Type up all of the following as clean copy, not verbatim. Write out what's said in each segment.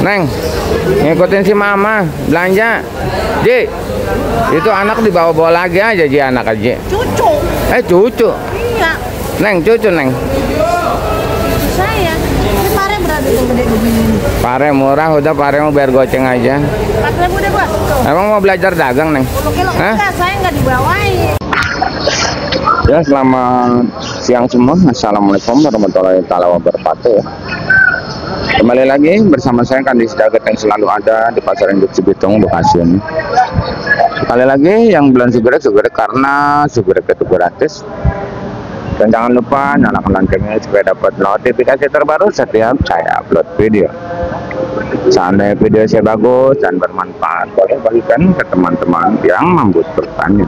Neng, ngikutin si mama belanja. Ji, itu anak dibawa-bawa lagi aja, Ji, anak aja. Cucu. Cucu. Iya. Neng, cucu, Neng. Saya. Ini pare berapa tuh gede begini? Pare murah, udah pare mau biar goceng aja. 4.000 deh, Bos. Tuh. Emang mau belajar dagang, Neng? 10 kilo. Hah? Enggak, saya enggak dibawain. Ya, selamat siang semua. Assalamualaikum warahmatullahi wabarakatuh. Kembali lagi bersama saya Kandis Daget yang selalu ada di Pasar Induk Cibitung, Bekasi ini. Sekali lagi yang belum sugerek karena sugerek itu gratis. Dan jangan lupa nyalakan loncengnya supaya dapat notifikasi terbaru setiap saya upload video. Seandainya video saya bagus dan bermanfaat, boleh bagikan ke teman-teman yang membutuhkannya.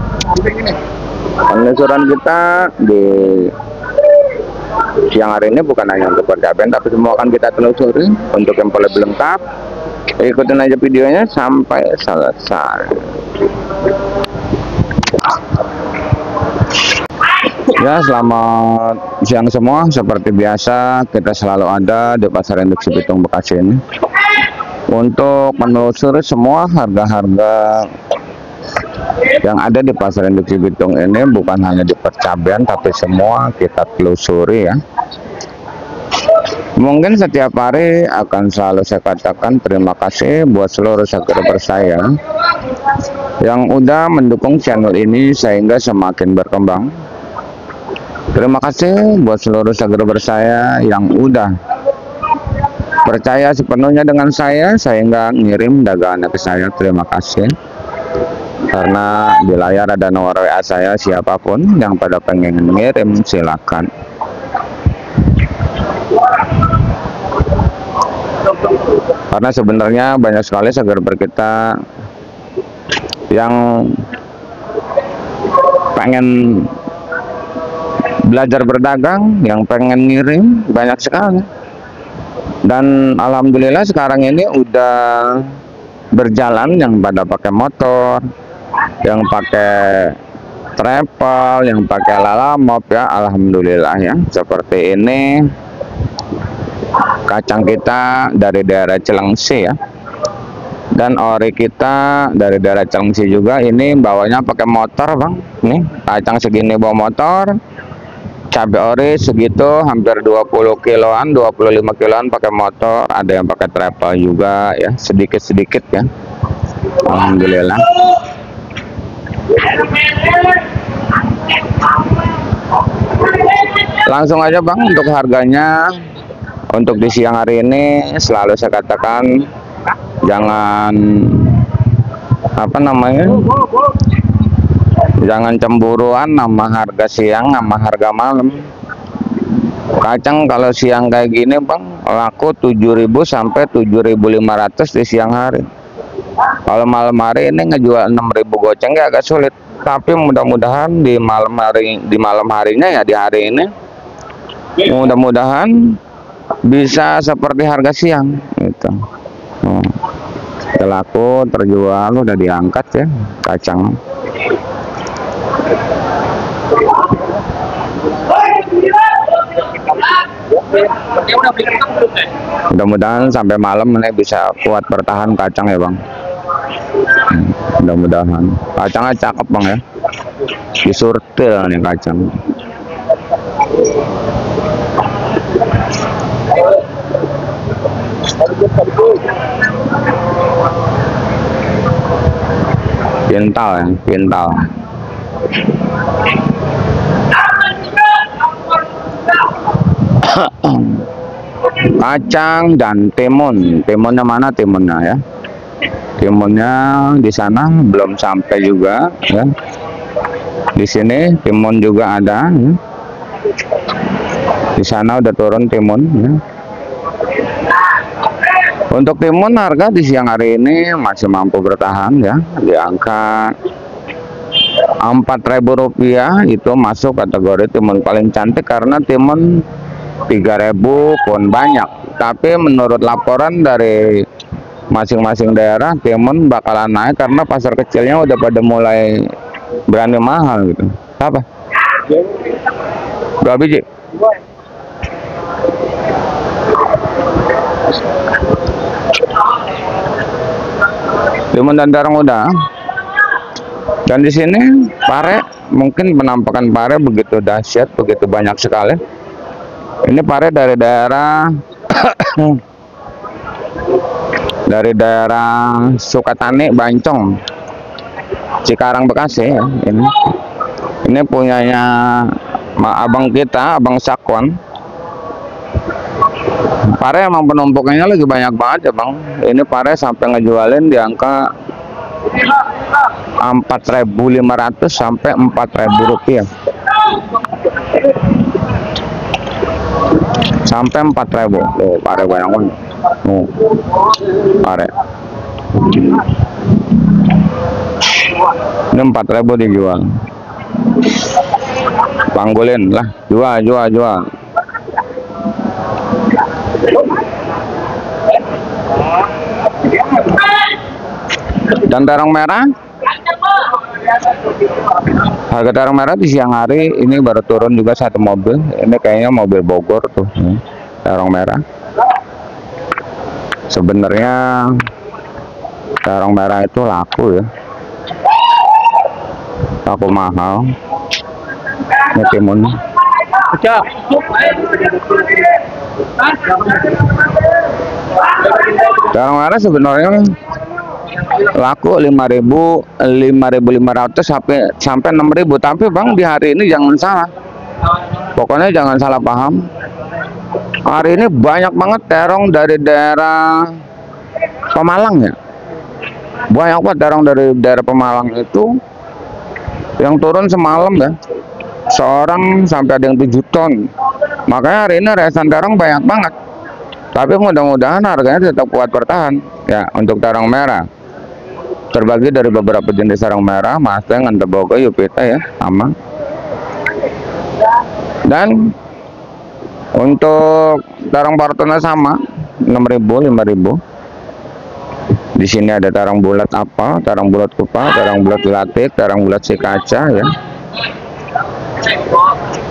Penelusuran kita di siang hari ini bukan hanya untuk percapean, tapi semua akan kita telusuri. Untuk yang lebih lengkap, ikutin aja videonya sampai selesai. Ya, selamat siang semua. Seperti biasa, kita selalu ada di Pasar Induk Cibitung, Bekasi ini untuk menelusuri semua harga-harga yang ada di Pasar Induk Cibitung ini. Bukan hanya di percabean, tapi semua kita telusuri ya. Mungkin setiap hari akan selalu saya katakan terima kasih buat seluruh subscriber saya yang udah mendukung channel ini sehingga semakin berkembang. Terima kasih buat seluruh subscriber saya yang udah percaya sepenuhnya dengan saya sehingga ngirim dagangannya ke saya. Terima kasih. Karena di layar ada nomor WA saya, siapapun yang pada pengen ngirim silakan. Karena sebenarnya banyak sekali subscriber kita yang pengen belajar berdagang, yang pengen ngirim, banyak sekali. Dan alhamdulillah sekarang ini udah berjalan yang pada pakai motor, yang pakai travel, yang pakai lalamop ya, alhamdulillah ya. Seperti ini kacang kita dari daerah Cilengsi ya, dan ori kita dari daerah Cilengsi juga. Ini bawanya pakai motor bang, nih kacang segini bawa motor, cabai ori segitu hampir 20 kiloan, 25 kiloan pakai motor. Ada yang pakai travel juga ya, sedikit-sedikit ya, alhamdulillah. Langsung aja bang untuk harganya. Untuk di siang hari ini selalu saya katakan jangan jangan cemburuan sama harga siang sama harga malam. Kacang kalau siang kayak gini bang laku 7.000 sampai 7.500 di siang hari. Kalau malam hari ini ngejual 6.000 goceng ya agak sulit. Tapi mudah-mudahan di malam harinya ya, di hari ini mudah-mudahan bisa seperti harga siang gitu. Laku terjual, udah diangkat ya kacang. Mudah-mudahan sampai malam ini bisa kuat bertahan kacang ya bang. Mudah-mudahan. Kacangnya cakep bang ya, disurtil nih kacang. Pintal ya, pintal. Kacang dan timun. Timunnya mana timunnya ya? Timunnya di sana belum sampai juga ya. Di sini timun juga ada ya. Di sana udah turun timun ya. Untuk timun harga di siang hari ini masih mampu bertahan ya, di angka Rp4.000. Itu masuk kategori timun paling cantik karena timun 3.000 pun banyak. Tapi menurut laporan dari masing-masing daerah, timun bakalan naik karena pasar kecilnya udah pada mulai berani mahal gitu. Apa? 2 biji. timun dan terong udah. Dan di sini pare, mungkin penampakan pare begitu dahsyat, begitu banyak sekali. Ini pare dari daerah dari daerah Sukatani, Bancong, Cikarang, Bekasi ya. Ini punyanya abang kita, Abang Sakwan. Pare emang penumpukannya lagi banyak banget ya bang. Ini pare sampai ngejualin di angka 4.500 sampai 4.000 rupiah. Sampai 4.000. Tuh pare banyak banget. Pare. Ini 4.000 dijual. Panggulin lah, jual. Dan terong merah, harga terong merah di siang hari ini baru turun juga satu mobil. Ini kayaknya mobil Bogor tuh, terong merah. Sebenarnya terong merah itu laku ya, laku mahal. Ini timun. Terong merah sebenarnya laku 5.500 sampai 6.000. Tapi bang, di hari ini jangan salah, pokoknya jangan salah paham. Hari ini banyak banget terong dari daerah Pemalang ya, banyak banget terong dari daerah Pemalang itu yang turun semalam ya, seorang sampai ada yang 7 ton. Makanya hari ini resan terong banyak banget. Tapi mudah-mudahan harganya tetap kuat bertahan ya. Untuk terong merah terbagi dari beberapa jenis terong merah, Mustang, Antebogo, Yupita ya, sama. Dan untuk terong Fortuna sama 6.000, 5.000. Di sini ada terong bulat apa, terong bulat kupa, terong bulat latik, terong bulat si kaca ya.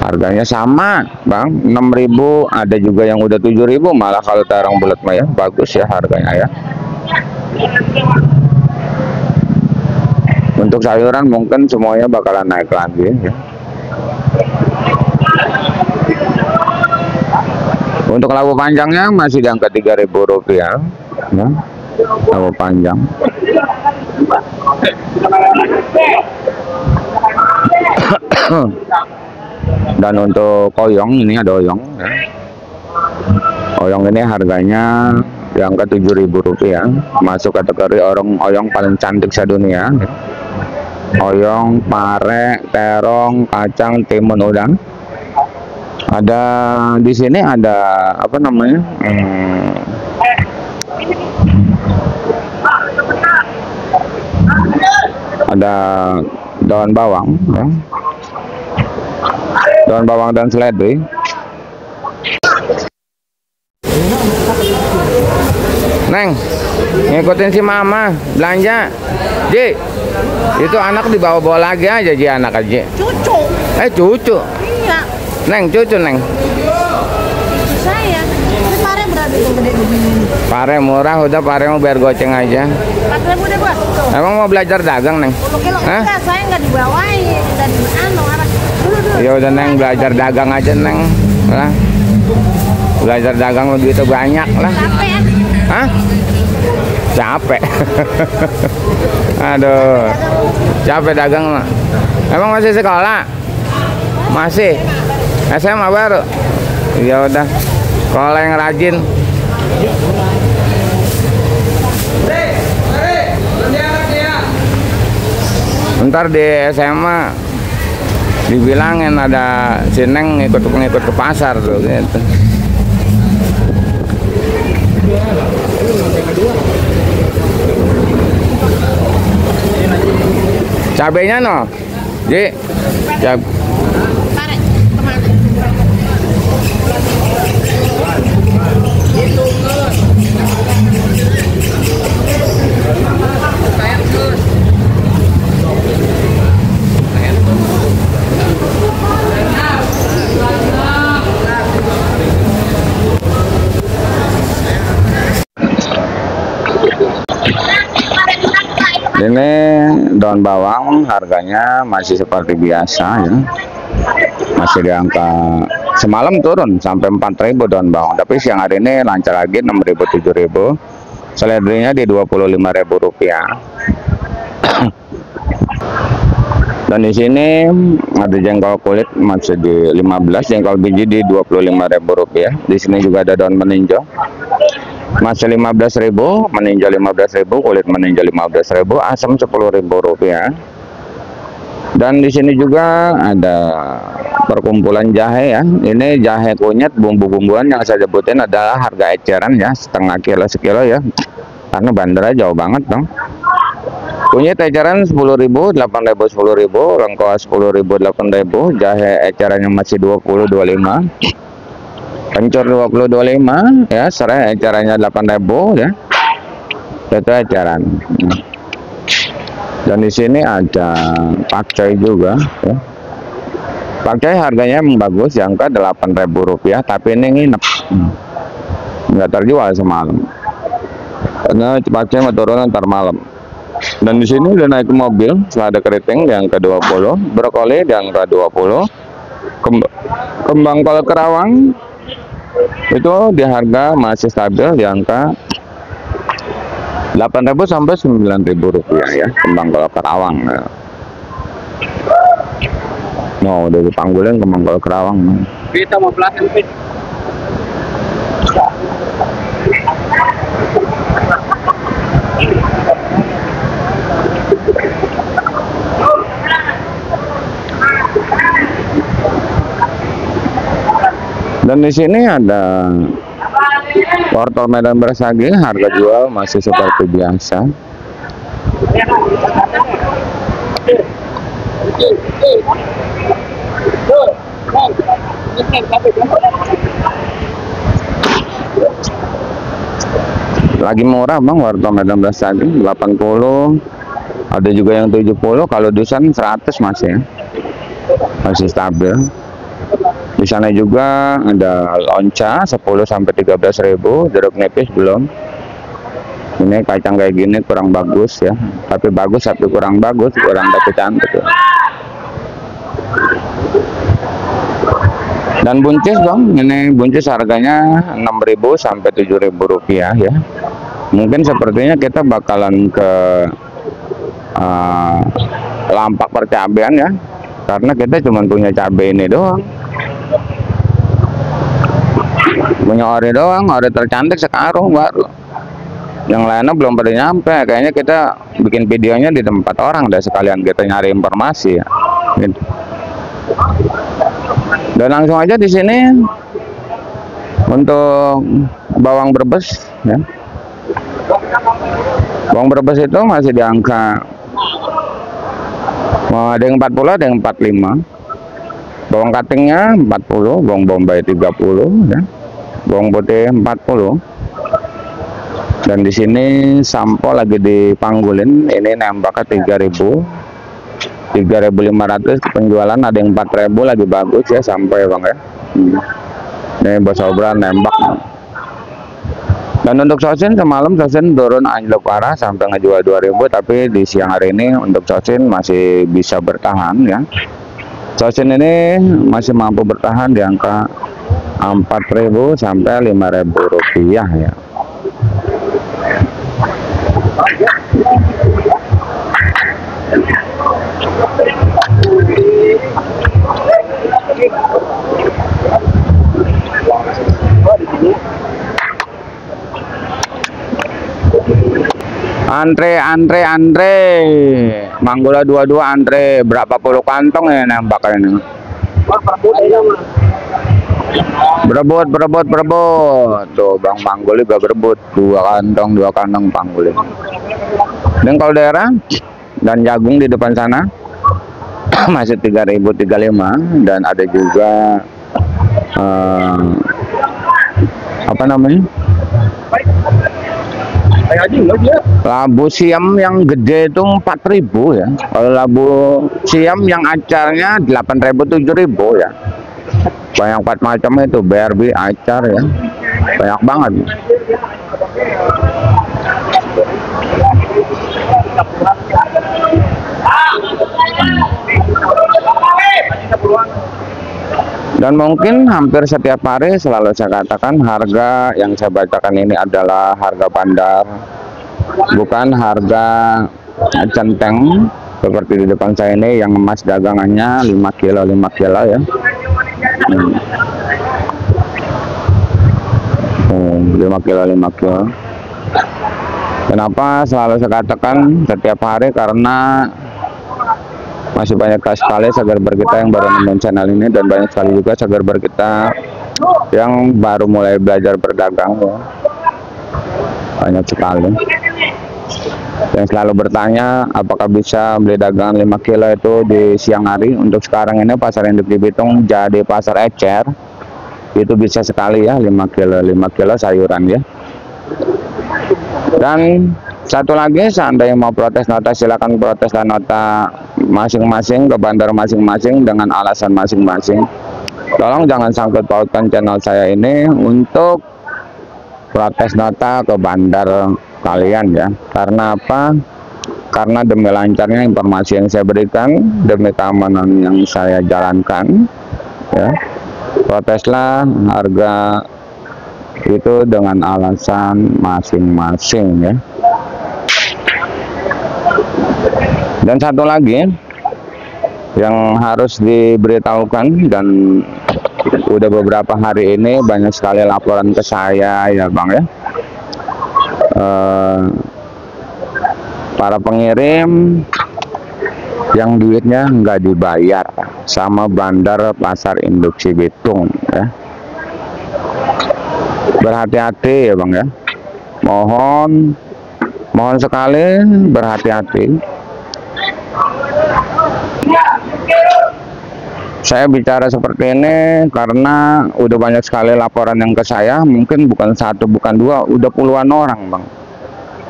Harganya sama bang, 6.000. Ada juga yang udah 7.000 malah. Kalau terong bulat mah ya bagus ya harganya ya. Untuk sayuran mungkin semuanya bakalan naik lagi ya. Untuk labu panjangnya masih di angka 3.000 rupiah ya. Labu panjang. Dan untuk oyong, ini ada oyong ya. Oyong ini harganya di angka 7.000 rupiah, masuk kategori oyong paling cantik sedunia ya. Oyong, pare, terong, kacang, timun, udang. Ada di sini ada apa namanya? Ada daun bawang ya. Daun bawang dan seledri. Neng, ngikutin si mama belanja. Ji, itu anak dibawa-bawa lagi aja, Ji, anak aja. Cucu. Cucu. Iya. Neng, cucu, Neng. Cucu saya. Ini pare berapa itu gede begini? Pare murah, udah pare mau biar goceng aja. 4.000 deh bos. Tuh. Emang mau belajar dagang, Neng? 10 kilo. Hah? Enggak, saya nggak dibawain. Dan anak. Ya udah Neng, belajar dagang aja Neng. Lah. Belajar dagang begitu banyak lah. Capek ya? Hah? Capek. Aduh. Capek dagang mah. Emang masih sekolah? Masih. SMA baru. Ya udah. Kalau yang rajin. Ntar di SMA dibilangin ada si Neng ngikut ke pasar tuh gitu. Cabenya no, Ji. Pare kemana? Ini daun bawang harganya masih seperti biasa ya, masih di angka semalam turun sampai 4.000 daun bawang, tapi siang hari ini lancar lagi 6.000 7.000. Seledrinya di Rp25.000. Dan di sini ada jengkol kulit masih di 15, jengkol biji di Rp25.000. Di sini juga ada daun meninjau masih 15.000, meninjau 15.000, kulit meninjau 15.000, asam Rp10.000. Dan di sini juga ada perkumpulan jahe ya. Ini jahe kunyit bumbu-bumbuan yang saya sebutin adalah harga eceran ya, setengah kilo sekilo ya, karena bandara jauh banget dong. Kunyit eceran 10.000, 8.000, 10.000, lengkoas 10.000, 8.000, jahe ecerannya masih 20, 25, kencur 20, 25 ya, serai ecerannya 8.000 ya, itu eceran. Dan di sini ada pakcoy juga ya. Pakcoy harganya emang bagus, yang ke Rp8.000, tapi ini nginep, nggak terjual semalam karena pakcoy mau turun ntar malam. Dan di sini udah naik ke mobil, selada keriting yang ke-20, brokoli yang ke-20, kembang kol kerawang itu di harga masih stabil di angka Rp8.000 sampai Rp9.000 ya, kembang kol kerawang. Mau udah dipanggulin kembang kol kerawang. Kita mau belakang fit. Dan di sini ada wortel Medan Bersagi, harga jual masih seperti biasa. Lagi murah bang wortel Medan Bersagi 80, ada juga yang 70, kalau dusan 100 masih ya, masih stabil. Di sana juga ada lonca 10 sampai 13.000, jeruk nipis belum. Ini kacang kayak gini kurang bagus ya, tapi bagus tapi kurang bagus, kurang tapi cantik ya. Dan buncis bang, ini buncis harganya 6.000 sampai 7.000 rupiah ya. Mungkin sepertinya kita bakalan ke Lampak Percabean ya, karena kita cuma punya cabai ini doang, punya ori doang, ori tercantik sekarung baru, yang lainnya belum pada nyampe. Kayaknya kita bikin videonya di tempat orang deh, sekalian kita nyari informasi ya gitu. Dan langsung aja di sini untuk bawang Brebes ya. Bawang Brebes itu masih di angka ada yang 40, ada yang 45. Bawang katingnya 40, bawang bombay 30 ya. Bawang putih 40. Dan di sini sampo lagi dipanggulin, ini nembaknya 3.000, 3.500 penjualan, ada yang 4.000 lagi bagus ya sampai bang ya. Ini bos obran nembak. Dan untuk sosin semalam sosin turun anjlok parah sampai ngejual 2.000, tapi di siang hari ini untuk sosin masih bisa bertahan ya. Sosin ini masih mampu bertahan di angka 4.000 sampai 5.000 rupiah ya. Andre Manggula 22 Andre, berapa puluh kantong ya nembak ini? Berebut tuh bang Manggul juga berebut 2 kantong panggulin. Dan kalau daerah dan jagung di depan sana masih 3.000 35, dan ada juga apa namanya, labu siam yang gede itu 4.000 ya. Kalau labu siam yang acarnya 8.000 7.000 ya. Banyak macam itu, BRB acar ya, banyak banget. Dan mungkin hampir setiap hari selalu saya katakan harga yang saya bacakan ini adalah harga bandar, bukan harga centeng seperti di depan saya ini yang emas dagangannya 5 kilo ya. 5 kilo. Kenapa selalu saya katakan setiap hari? Karena masih banyak sekali subscriber kita yang baru nemuin channel ini, dan banyak sekali juga subscriber kita yang baru mulai belajar berdagang ya. Banyak sekali yang selalu bertanya apakah bisa beli dagangan 5 kilo itu di siang hari. Untuk sekarang ini pasar induk di Bitung jadi pasar ecer, itu bisa sekali ya 5 kilo sayuran ya. Dan satu lagi, seandainya mau protes nota, silakan protes dan nota masing-masing ke bandar masing-masing dengan alasan masing-masing. Tolong jangan sangkut pautkan channel saya ini untuk protes nota ke bandar kalian ya. Karena apa? Karena demi lancarnya informasi yang saya berikan, demi keamanan yang saya jalankan ya, proteslah harga itu dengan alasan masing-masing ya. Dan satu lagi yang harus diberitahukan, dan udah beberapa hari ini banyak sekali laporan ke saya ya Bang ya, para pengirim yang duitnya nggak dibayar sama bandar pasar induk Cibitung ya. Berhati-hati ya Bang ya, mohon sekali berhati-hati. Saya bicara seperti ini karena udah banyak sekali laporan yang ke saya, mungkin bukan satu bukan dua, udah puluhan orang Bang.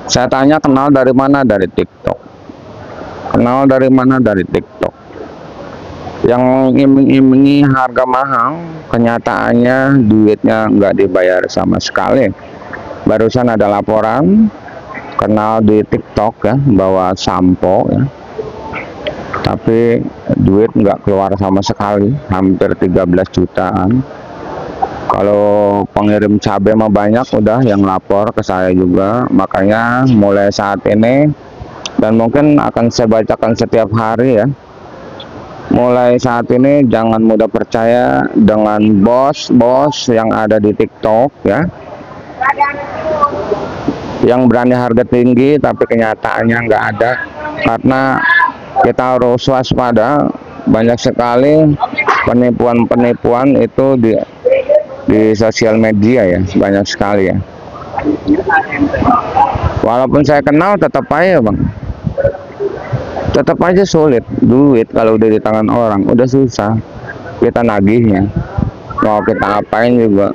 Saya tanya kenal dari mana, dari TikTok. Kenal dari mana, dari TikTok. Yang iming-imingi harga mahal, kenyataannya duitnya nggak dibayar sama sekali. Barusan ada laporan kenal di TikTok ya, bawa sampo ya, tapi duit nggak keluar sama sekali, hampir 13 jutaan. Kalau pengirim cabai mah banyak udah yang lapor ke saya juga. Makanya mulai saat ini, dan mungkin akan saya bacakan setiap hari ya, mulai saat ini jangan mudah percaya dengan bos-bos yang ada di TikTok ya, yang berani harga tinggi tapi kenyataannya nggak ada. Karena kita harus waspada, banyak sekali penipuan-penipuan itu di sosial media ya, banyak sekali ya. Walaupun saya kenal, tetap aja Bang, tetap aja sulit. Duit kalau udah di tangan orang udah susah kita nagihnya, mau kita apain juga.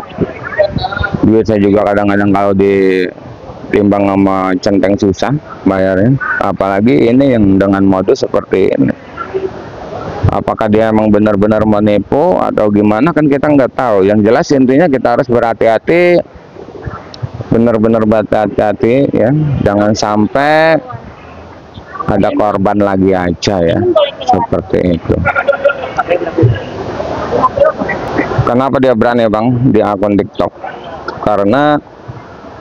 Duit saya juga kadang-kadang kalau ditimbang sama centeng susah bayarnya, apalagi ini yang dengan modus seperti ini. Apakah dia emang benar-benar menipu atau gimana kan kita nggak tahu. Yang jelas intinya kita harus berhati-hati, benar-benar berhati-hati ya, jangan sampai ada korban lagi aja ya, seperti itu. Kenapa dia berani Bang di akun TikTok? Karena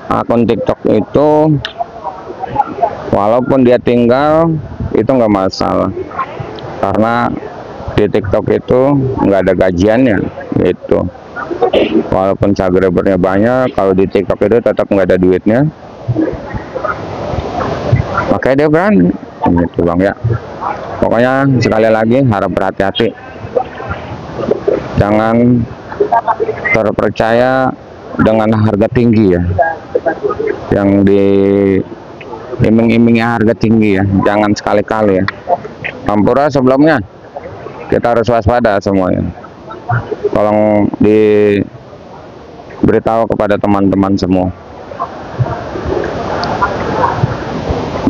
akun TikTok itu walaupun dia tinggal itu nggak masalah, karena di TikTok itu nggak ada gajiannya gitu. Walaupun subscribernya banyak, kalau di TikTok itu tetap nggak ada duitnya, makanya dia berani gitu Bang ya. Pokoknya sekali lagi harap berhati-hati, jangan terpercaya dengan harga tinggi ya, yang di iming-imingi harga tinggi ya, jangan sekali-kali ya. Ampura sebelumnya kita harus waspada semuanya. Tolong diberitahu kepada teman-teman semua.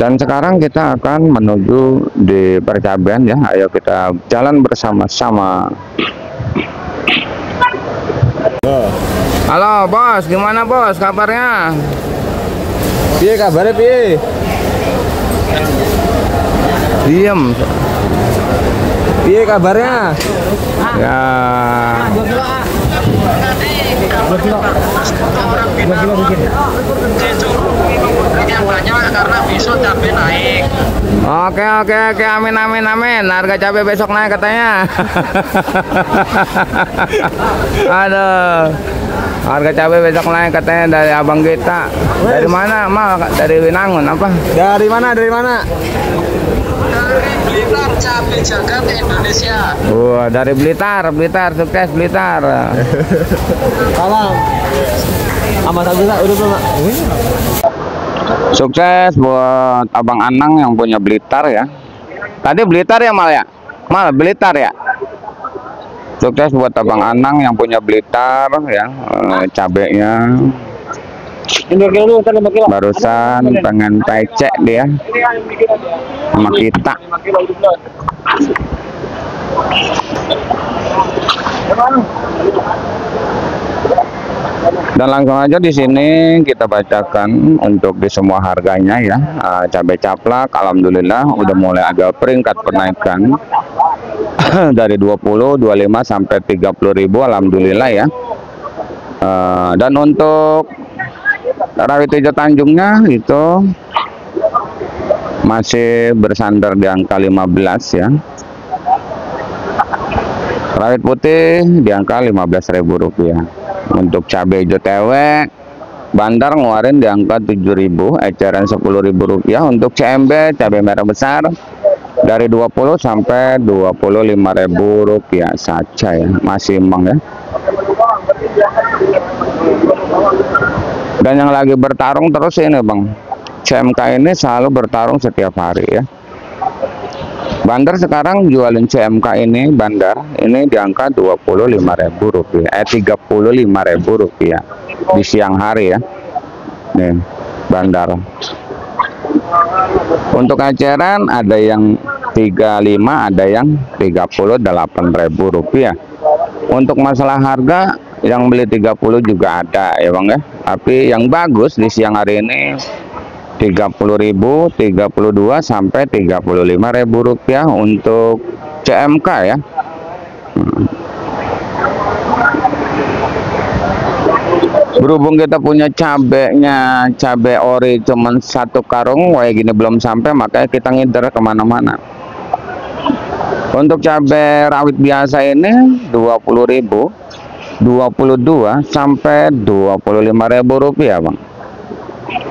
Dan sekarang kita akan menuju di percabean ya. Ayo kita jalan bersama-sama. Halo bos, gimana bos kabarnya? Piye kabarnya piye? Diem. Iya kabarnya? Ya. 2 kilo. 2 kilo bikin. Yang banyak karena besok cabai naik. Oke, amin. Harga cabai besok naik katanya. Aduh. Harga cabai besok naik katanya dari abang kita. Dari mana, Mal? Dari Winangun apa? Dari mana? Blitar cabai jagat Indonesia. Wah, dari Blitar, sukses Blitar. Salam. Sama Sagusa udah belum, Pak? Sukses buat Abang Anang yang punya Blitar ya. Tadi Blitar ya, Mal ya? Mal, Blitar ya? Sukses buat Abang Anang yang punya Blitar ya. Cabenya barusan pengen pecek dia sama kita. Dan langsung aja di sini kita bacakan untuk di semua harganya ya. Cabai caplak alhamdulillah udah mulai ada peringkat penaikan dari 20, 25 sampai 30.000 alhamdulillah ya. Dan untuk rawit hijau Tanjungnya itu masih bersandar di angka 15 ya. Rawit putih di angka Rp15.000. Untuk cabai hijau TW Bandar ngeluarin di angka 7.000, eceran Rp10.000. Untuk CMB cabai merah besar dari 20 sampai Rp25.000 saja ya, masih imbang ya. Dan yang lagi bertarung terus ini Bang, CMK ini selalu bertarung setiap hari ya. Bandar sekarang jualin CMK ini, Bandar ini di angka Rp25.000, Rp35.000 di siang hari ya. Nih, Bandar. Untuk eceran ada yang 35, ada yang Rp38.000. Untuk masalah harga yang beli 30 juga ada ya Bang ya. Tapi yang bagus di siang hari ini 30.000, 32 sampai Rp35.000 untuk CMK ya. Berhubung kita punya cabenya, cabai ori cuman 1 karung kayak gini belum sampai, makanya kita ngider kemana-mana. Untuk cabai rawit biasa ini 20.000, 22 sampai Rp25.000 Bang.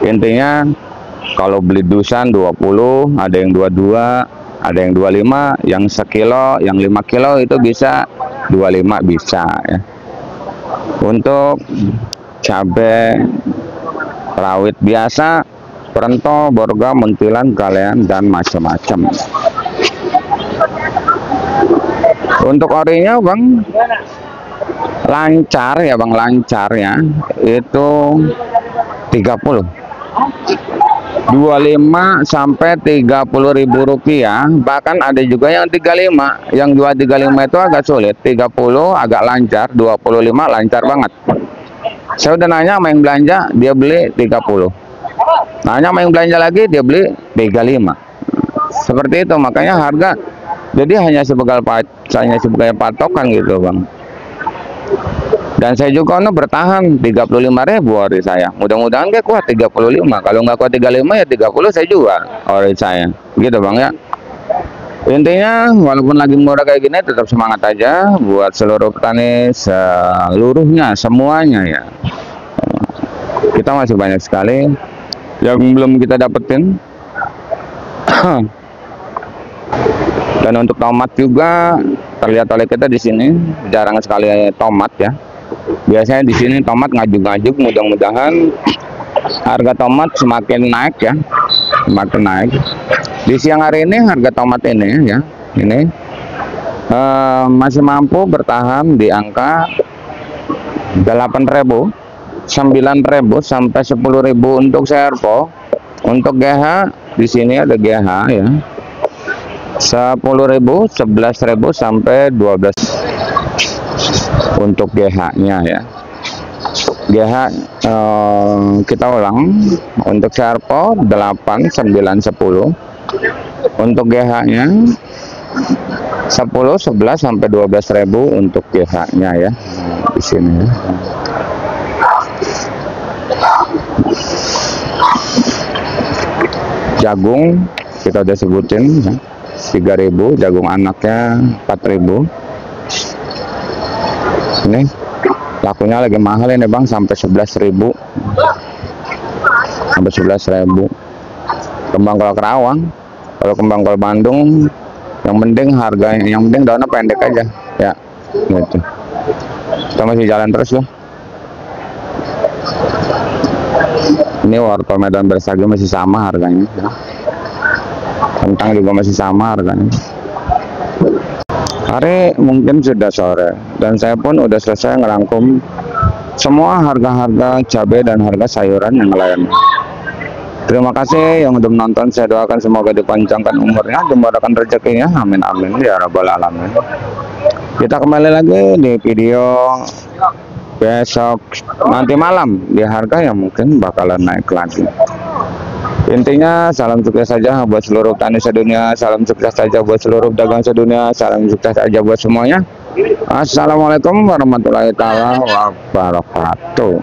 Intinya kalau beli dusan 20, ada yang 22, ada yang 25, yang sekilo, yang 5 kilo itu bisa 25 bisa ya. Untuk cabai rawit biasa, Perento, Borga, Muntilan, Galean dan macam-macam. Untuk orinya Bang lancar ya Bang, lancar ya, itu 30, 25 sampai Rp30.000, bahkan ada juga yang 35. Yang jual 35 itu agak sulit, 30 agak lancar, 25 lancar banget. Saya udah nanya sama yang belanja, dia beli 30. Nanya sama yang belanja lagi, dia beli 35. Seperti itu, makanya harga jadi hanya sebagai patokan gitu Bang. Dan saya juga bertahan 35.000 ori saya. Mudah-mudahan dia kuat 35. Kalau nggak kuat 35 ya 30 saya jual ori saya. Gitu Bang ya. Intinya walaupun lagi murah kayak gini tetap semangat aja buat seluruh petani seluruhnya, semuanya ya. Kita masih banyak sekali yang belum kita dapetin. Dan untuk tomat juga terlihat oleh kita di sini jarang sekali tomat ya. Biasanya di sini tomat ngajuk-ngajuk, mudah-mudahan harga tomat semakin naik ya, semakin naik. Di siang hari ini harga tomat ini ya, ini masih mampu bertahan di angka 8.000, 9.000 sampai 10.000 untuk serpo. Untuk GH di sini ada GH ya, 10.000, 11.000 sampai 12 untuk GH-nya ya. GH kita ulang untuk serpo 8, 9, 10 Untuk GH-nya 10, 11 sampai 12.000 untuk GH-nya ya. Di sini ya. Jagung kita udah sebutin ya. 3.000, jagung anaknya 4.000. Ini lakunya lagi mahal ini Bang, sampai 11.000. Sampai 11.000. Kembang kol Kerawang. Kalau kembang kol Bandung yang penting harganya, yang penting daunnya pendek aja ya gitu. Kita masih jalan terus loh. Ini wortel Medan Bersagi masih sama harganya ya. Kentang juga masih sama harganya. Hari mungkin sudah sore dan saya pun udah selesai ngerangkum semua harga-harga cabai dan harga sayuran yang lain. Terima kasih yang udah menonton. Saya doakan semoga dipanjangkan umurnya, dimudahkan rezekinya. Amin amin ya rabbal alamin. Kita kembali lagi di video besok nanti malam di harga yang mungkin bakalan naik lagi. Intinya salam sukses saja buat seluruh petani sedunia, salam sukses saja buat seluruh dagang sedunia, salam sukses saja buat semuanya. Assalamualaikum warahmatullahi wabarakatuh.